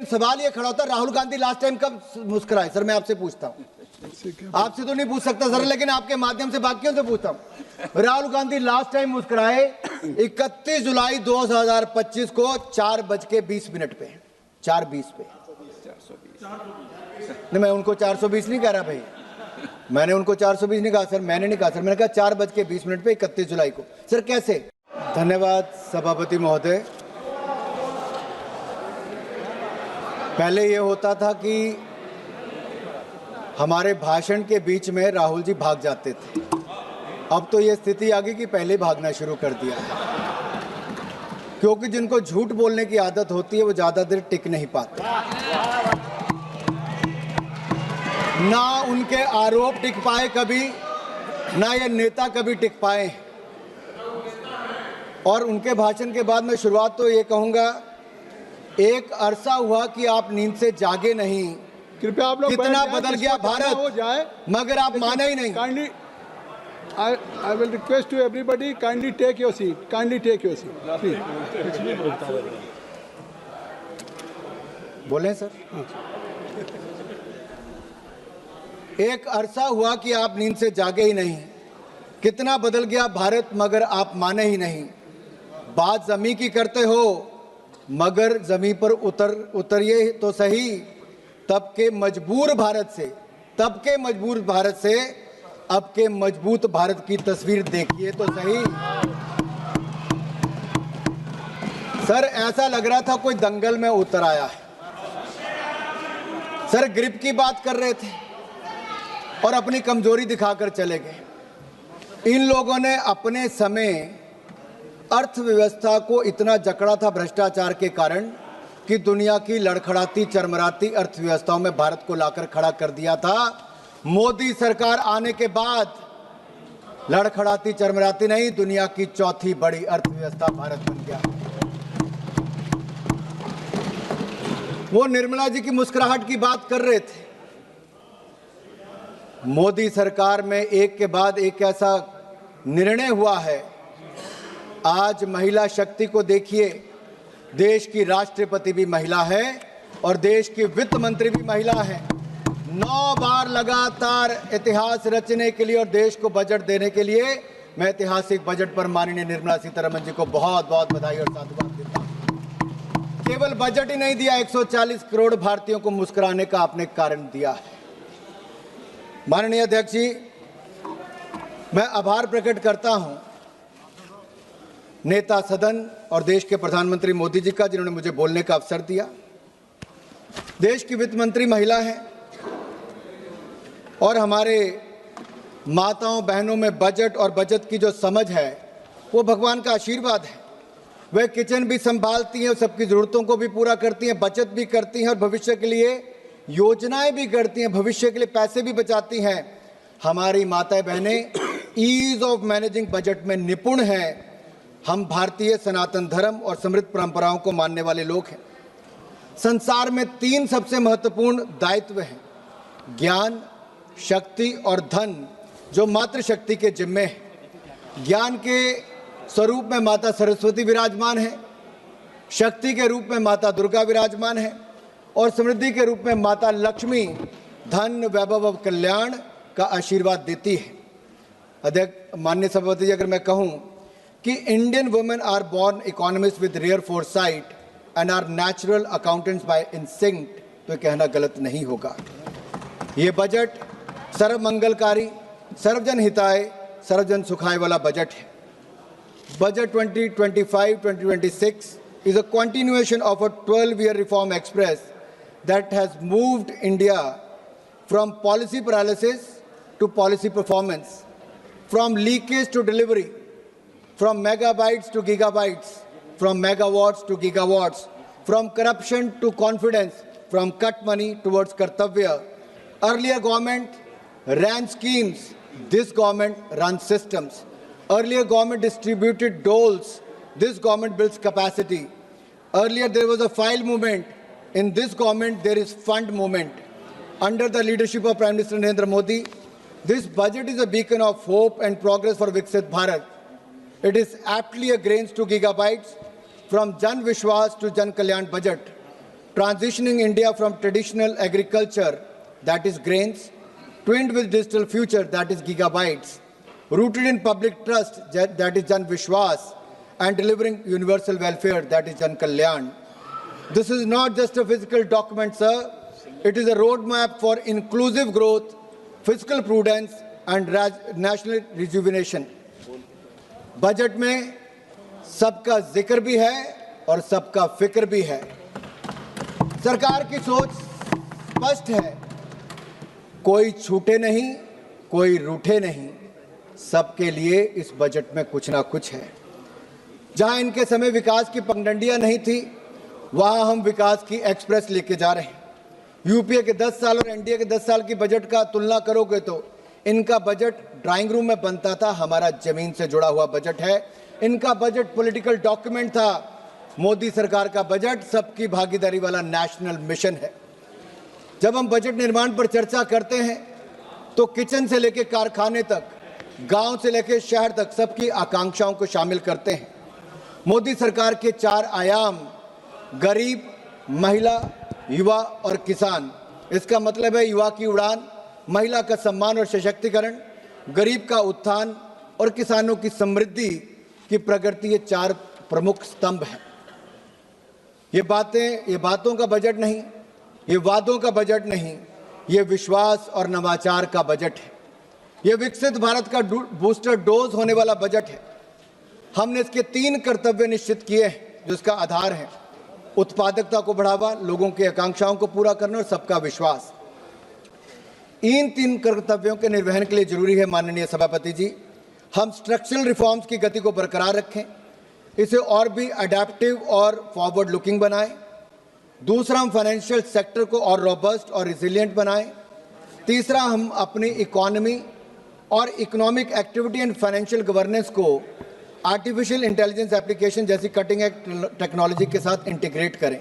सवाल ये खड़ा होता है, राहुल गांधी लास्ट टाइम कब मुस्कुराए? सर मैं आपसे पूछता हूँ, आपसे तो नहीं पूछ सकता सर, लेकिन आपके माध्यम से बाकियों से पूछता हूँ। राहुल गांधी लास्ट टाइम मुस्कुराए 31 जुलाई 2025 को 4:20 पे, 4:20 पे। नहीं, मैं उनको 420 नहीं कह रहा भाई, मैंने उनको 420 नहीं कहा सर, मैंने नहीं कहा सर, मैंने कहा 4:20 पे 31 जुलाई को। सर कैसे? धन्यवाद सभापति महोदय। पहले ये होता था कि हमारे भाषण के बीच में राहुल जी भाग जाते थे, अब तो ये स्थिति आ गई कि पहले भागना शुरू कर दिया है, क्योंकि जिनको झूठ बोलने की आदत होती है वो ज़्यादा देर टिक नहीं पाते। ना उनके आरोप टिक पाए कभी, ना ये नेता कभी टिक पाए। और उनके भाषण के बाद मैं शुरुआत तो ये कहूँगा, एक अरसा हुआ कि आप नींद से जागे नहीं, कृपया आप लोग कितना बदल गया भारत, हो जाए, मगर आप माने ही नहीं। Kindly I will request to everybody, kindly take your seat, kindly take your seat, please. बोले सर। एक अरसा हुआ कि आप नींद से जागे ही नहीं, कितना बदल गया भारत, मगर आप माने ही नहीं। बात जमी की करते हो, मगर जमी पर उतरिए तो सही। तब के मजबूर भारत से, तब के मजबूर भारत से अब के मजबूत भारत की तस्वीर देखिए तो सही। सर ऐसा लग रहा था कोई दंगल में उतर आया है। सर ग्रिप की बात कर रहे थे और अपनी कमजोरी दिखाकर चले गए। इन लोगों ने अपने समय अर्थव्यवस्था को इतना जकड़ा था भ्रष्टाचार के कारण कि दुनिया की लड़खड़ाती चरमराती अर्थव्यवस्थाओं में भारत को लाकर खड़ा कर दिया था। मोदी सरकार आने के बाद लड़खड़ाती चरमराती नहीं, दुनिया की चौथी बड़ी अर्थव्यवस्था भारत बन गया। वो निर्मला जी की मुस्कुराहट की बात कर रहे थे। मोदी सरकार में एक के बाद एक ऐसा निर्णय हुआ है। आज महिला शक्ति को देखिए, देश की राष्ट्रपति भी महिला है और देश की वित्त मंत्री भी महिला है। 9 बार लगातार इतिहास रचने के लिए और देश को बजट देने के लिए मैं ऐतिहासिक बजट पर माननीय निर्मला सीतारमण जी को बहुत बहुत बधाई और साधुवाद देता हूं। केवल बजट ही नहीं दिया, 140 करोड़ भारतीयों को मुस्कुराने का आपने कारण दिया है। माननीय अध्यक्ष जी, मैं आभार प्रकट करता हूं नेता सदन और देश के प्रधानमंत्री मोदी जी का, जिन्होंने मुझे बोलने का अवसर दिया। देश की वित्त मंत्री महिला है और हमारे माताओं बहनों में बजट और बचत की जो समझ है वो भगवान का आशीर्वाद है। वे किचन भी संभालती हैं, सबकी ज़रूरतों को भी पूरा करती हैं, बचत भी करती हैं और भविष्य के लिए योजनाएं भी करती हैं, भविष्य के लिए पैसे भी बचाती हैं। हमारी माताएं बहनें ईज ऑफ मैनेजिंग बजट में निपुण हैं। हम भारतीय सनातन धर्म और समृद्ध परंपराओं को मानने वाले लोग हैं। संसार में 3 सबसे महत्वपूर्ण दायित्व हैं, ज्ञान, शक्ति और धन, जो मातृशक्ति के जिम्मे है। ज्ञान के स्वरूप में माता सरस्वती विराजमान है, शक्ति के रूप में माता दुर्गा विराजमान है और समृद्धि के रूप में माता लक्ष्मी धन, वैभव और कल्याण का आशीर्वाद देती है। अध्यक्ष, माननीय सभापति जी, अगर मैं कहूँ कि Indian women are born economist with rare foresight and are natural accountants by instinct, तो कहना गलत नहीं होगा। ये बजट सर्वमंगलकारी, सर्वजन हिताय, सर्वजन सुखाय वाला बजट है। Budget 2025-2026 is a continuation of a 12-year reform express that has moved India from policy paralysis to policy performance, from leakage to delivery, from megabytes to gigabytes, from megawatts to gigawatts, from corruption to confidence, from cut money towards kartavya. Earlier government ran schemes, this government runs systems. Earlier government distributed doles, this government builds capacity. Earlier there was a file movement, in this government there is fund movement. Under the leadership of Prime Minister Narendra Modi, this budget is a beacon of hope and progress for Viksit Bharat. It is aptly a grains to gigabytes, from Jan Vishwas to Jan Kalyan budget. transitioning India from traditional agriculture, that is grains, twinned with digital future, that is gigabytes, rooted in public trust, that is Jan Vishwas, and delivering universal welfare, that is Jan Kalyan. This is not just a physical document, sir. It is a roadmap for inclusive growth, fiscal prudence, and national rejuvenation. Budget में सबका जिक्र भी है और सबका फिक्र भी है। सरकार की सोच स्पष्ट है, कोई छूटे नहीं, कोई रूठे नहीं, सबके लिए इस बजट में कुछ ना कुछ है। जहां इनके समय विकास की पगडंडियां नहीं थी, वहां हम विकास की एक्सप्रेस लेके जा रहे हैं। यूपीए के 10 साल और एनडीए के 10 साल की बजट का तुलना करोगे तो इनका बजट ड्राइंग रूम में बनता था, हमारा जमीन से जुड़ा हुआ बजट है। इनका बजट पॉलिटिकल डॉक्यूमेंट था, मोदी सरकार का बजट सबकी भागीदारी वाला नेशनल मिशन है। जब हम बजट निर्माण पर चर्चा करते हैं तो किचन से लेकर कारखाने तक, गांव से लेकर शहर तक सबकी आकांक्षाओं को शामिल करते हैं। मोदी सरकार के 4 आयाम, गरीब, महिला, युवा और किसान। इसका मतलब है युवा की उड़ान, महिला का सम्मान और सशक्तिकरण, गरीब का उत्थान और किसानों की समृद्धि की प्रगति, ये 4 प्रमुख स्तंभ हैं। ये बातों का बजट नहीं, ये वादों का बजट नहीं, ये विश्वास और नवाचार का बजट है। ये विकसित भारत का बूस्टर डोज होने वाला बजट है। हमने इसके 3 कर्तव्य निश्चित किए हैं, जिसका आधार है उत्पादकता को बढ़ावा, लोगों की आकांक्षाओं को पूरा करना और सबका विश्वास। इन 3 कर्तव्यों के निर्वहन के लिए जरूरी है माननीय सभापति जी, हम स्ट्रक्चरल रिफॉर्म्स की गति को बरकरार रखें, इसे और भी अडेप्टिव और फॉरवर्ड लुकिंग बनाएं। दूसरा, हम फाइनेंशियल सेक्टर को और रोबस्ट और रिजिलिएंट बनाएं। तीसरा, हम अपनी इकोनॉमी और economic activity and financial governance को आर्टिफिशियल इंटेलिजेंस एप्लीकेशन जैसी कटिंग एज टेक्नोलॉजी के साथ इंटीग्रेट करें।